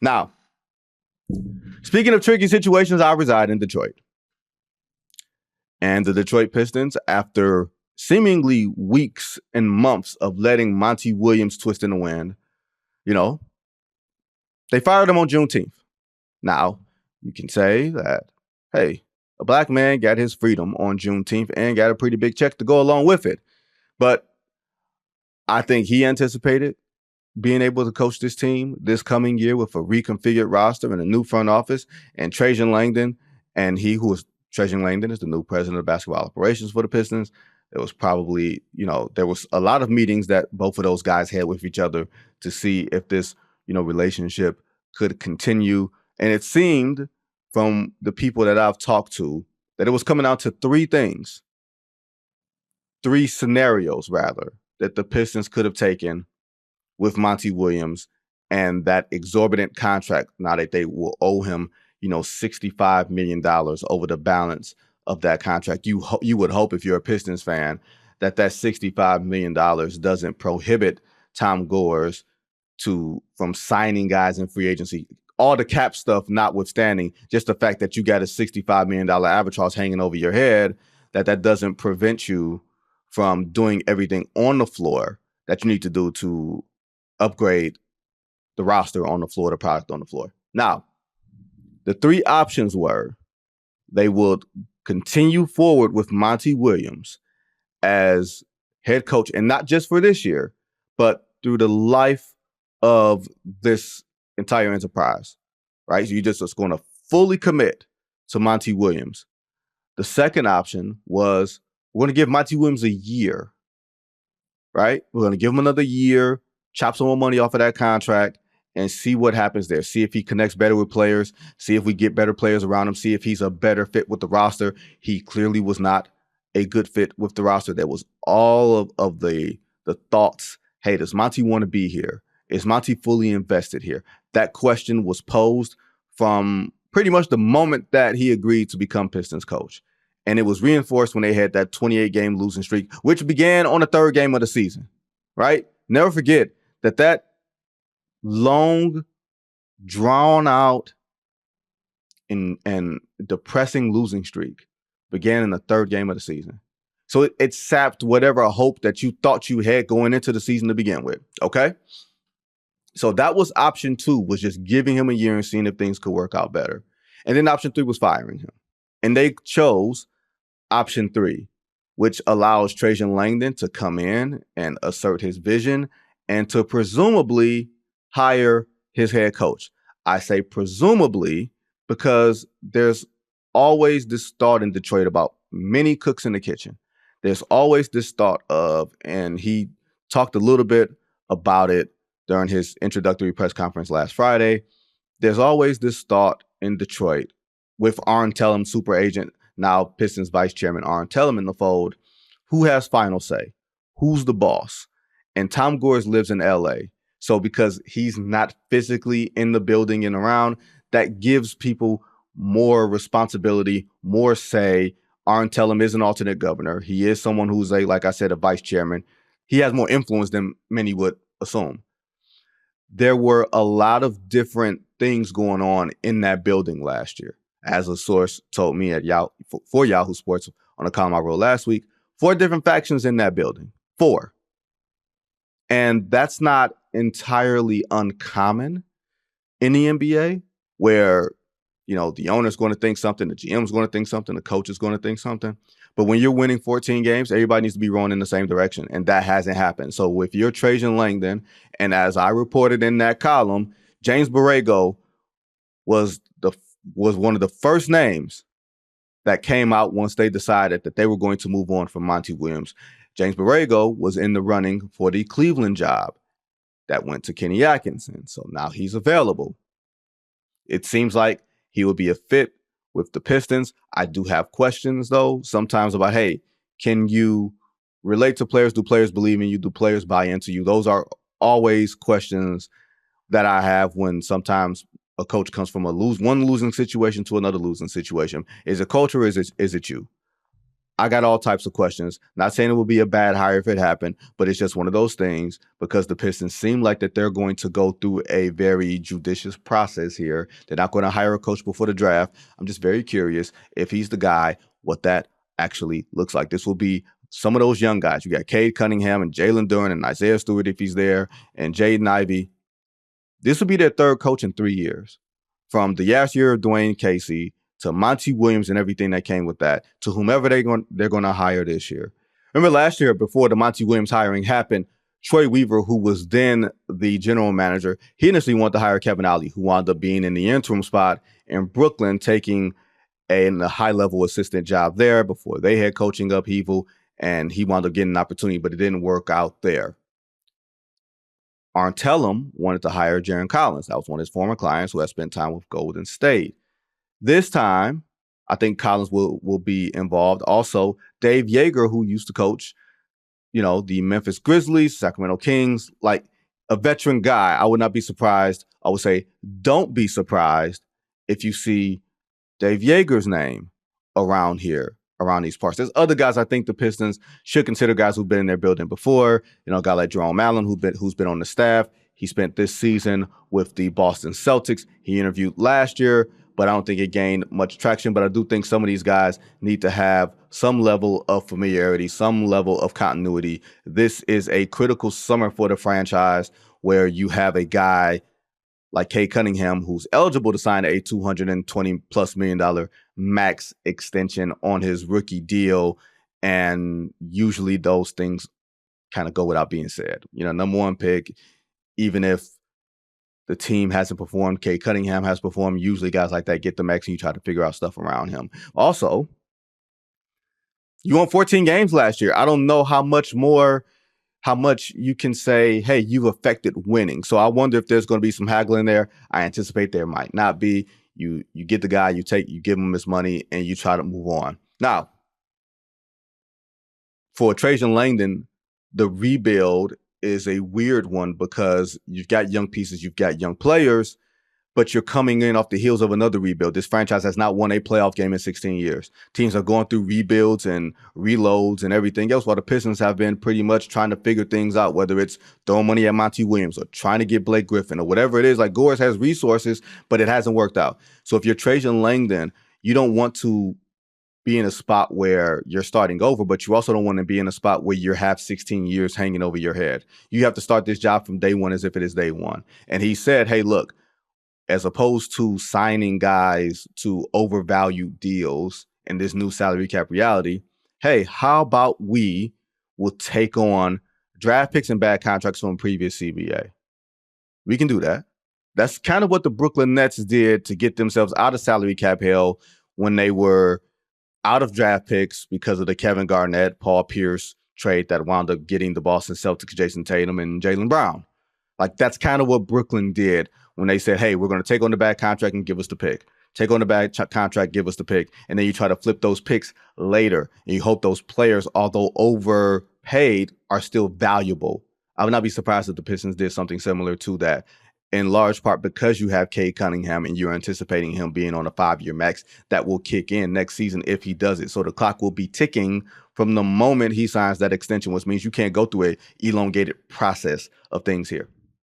Now, speaking of tricky situations, I reside in Detroit. And the Detroit Pistons, after seemingly weeks and months of letting Monty Williams twist in the wind, you know, they fired him on Juneteenth. Now, you can say that, hey, a black man got his freedom on Juneteenth and got a pretty big check to go along with it. But I think he anticipated being able to coach this team this coming year with a reconfigured roster and a new front office, and Trajan Langdon, and Trajan Langdon is the new president of basketball operations for the Pistons. There was probably, there was a lot of meetings that both of those guys had with each other to see if this, relationship could continue. And it seemed from the people that I've talked to that it was coming out to three scenarios rather, that the Pistons could have taken with Monty Williams and that exorbitant contract, now that they will owe him, $65 million over the balance of that contract. You would hope, if you're a Pistons fan, that $65 million doesn't prohibit Tom Gores from signing guys in free agency. All the cap stuff notwithstanding, just the fact that you got a $65 million albatross hanging over your head, that doesn't prevent you from doing everything on the floor that you need to do to upgrade the roster on the floor, the product on the floor. Now, the three options were they would continue forward with Monty Williams as head coach, and not just for this year, but through the life of this entire enterprise, right? So you just going to fully commit to Monty Williams. The second option was we're going to give Monty Williams a year, right? We're going to give him another year, chop some more money off of that contract, and see what happens there. See if he connects better with players. See if we get better players around him. See if he's a better fit with the roster. He clearly was not a good fit with the roster. There was all of the thoughts. Hey, does Monty want to be here? Is Monty fully invested here? That question was posed from pretty much the moment that he agreed to become Pistons coach. And it was reinforced when they had that 28-game losing streak, which began on the third game of the season, right? Never forget that long, drawn-out, and depressing losing streak began in the third game of the season. So it sapped whatever hope that you thought you had going into the season to begin with, okay? So that was option two, was just giving him a year and seeing if things could work out better. And then option three was firing him. And they chose option three, which allows Trajan Langdon to come in and assert his vision and to presumably hire his head coach. I say presumably because there's always this thought in Detroit about many cooks in the kitchen. There's always this thought of, and he talked a little bit about it during his introductory press conference last Friday, there's always this thought in Detroit with Arn Tellem, super agent, now Pistons vice chairman Arn Tellem in the fold, who has final say? Who's the boss? And Tom Gores lives in LA. So because he's not physically in the building and around, that gives people more responsibility, more say. Arn Tellem is an alternate governor. He is someone who's like I said, a vice chairman. He has more influence than many would assume. There were a lot of different things going on in that building last year. As a source told me at for Yahoo Sports on a column I wrote last week, 4 different factions in that building. 4. And that's not entirely uncommon in the NBA, where, the owner's going to think something, the GM's going to think something, the coach is going to think something. But when you're winning 14 games, everybody needs to be rowing in the same direction, and that hasn't happened. So if you're Trajan Langdon, and as I reported in that column, James Borrego was one of the first names that came out once they decided that they were going to move on from Monty Williams. James Borrego was in the running for the Cleveland job that went to Kenny Atkinson. So now he's available. It seems like he would be a fit with the Pistons. I do have questions, though, sometimes about, hey, can you relate to players? Do players believe in you? Do players buy into you? Those are always questions that I have when sometimes a coach comes from one losing situation to another losing situation. Is it culture or is it you? I got all types of questions. Not saying it would be a bad hire if it happened, but it's just one of those things because the Pistons seem like that they're going to go through a very judicious process here. They're not going to hire a coach before the draft. I'm just very curious if he's the guy, what that actually looks like. This will be some of those young guys. You got Cade Cunningham and Jalen Duren and Isaiah Stewart if he's there and Jaden Ivey. This will be their third coach in 3 years. From the last year of Dwayne Casey to Monty Williams and everything that came with that, to whomever they're going to hire this year. Remember last year, before the Monty Williams hiring happened, Troy Weaver, who was then the general manager, he initially wanted to hire Kevin Ollie, who wound up being in the interim spot in Brooklyn, taking a high-level assistant job there before they had coaching upheaval, and he wound up getting an opportunity, but it didn't work out there. Arntellum wanted to hire Jaron Collins. That was one of his former clients who had spent time with Golden State. This time, I think Collins will be involved. Also, Dave Yeager, who used to coach, the Memphis Grizzlies, Sacramento Kings, like a veteran guy. I would not be surprised. I would say, don't be surprised if you see Dave Yeager's name around here, around these parts. There's other guys I think the Pistons should consider guys who've been in their building before. A guy like Jerome Allen, who's been on the staff. He spent this season with the Boston Celtics. He interviewed last year, but I don't think it gained much traction. But I do think some of these guys need to have some level of familiarity, some level of continuity. This is a critical summer for the franchise where you have a guy like Cade Cunningham, who's eligible to sign a $220+ million max extension on his rookie deal. And usually those things kind of go without being said. Number one pick, even if the team hasn't performed, Cade Cunningham has performed. Usually guys like that get the max and you try to figure out stuff around him. Also, you won 14 games last year. I don't know how much you can say, hey, you've affected winning. So I wonder if there's going to be some haggling there. I anticipate there might not be. You get the guy, you give him his money, and you try to move on. Now, for Trajan Langdon, the rebuild is a weird one because you've got young pieces, you've got young players, but you're coming in off the heels of another rebuild. This franchise has not won a playoff game in 16 years. Teams are going through rebuilds and reloads and everything else, while the Pistons have been pretty much trying to figure things out, whether it's throwing money at Monty Williams or trying to get Blake Griffin or whatever it is. Like, Gores has resources, but it hasn't worked out. So if you're Trajan Langdon, you don't want to be in a spot where you're starting over, but you also don't want to be in a spot where you have 16 years hanging over your head. You have to start this job from day one as if it is day one. And he said, hey, look, as opposed to signing guys to overvalued deals in this new salary cap reality, hey, how about we will take on draft picks and bad contracts from previous CBA? We can do that. That's kind of what the Brooklyn Nets did to get themselves out of salary cap hell when they were out of draft picks because of the Kevin Garnett, Paul Pierce trade that wound up getting the Boston Celtics, Jason Tatum, and Jaylen Brown. Like, that's kind of what Brooklyn did when they said, hey, we're going to take on the bad contract and give us the pick. Take on the bad contract, give us the pick. And then you try to flip those picks later. And you hope those players, although overpaid, are still valuable. I would not be surprised if the Pistons did something similar to that, in large part because you have Cade Cunningham and you're anticipating him being on a 5-year max that will kick in next season if he does it. So the clock will be ticking from the moment he signs that extension, which means you can't go through a elongated process of things here.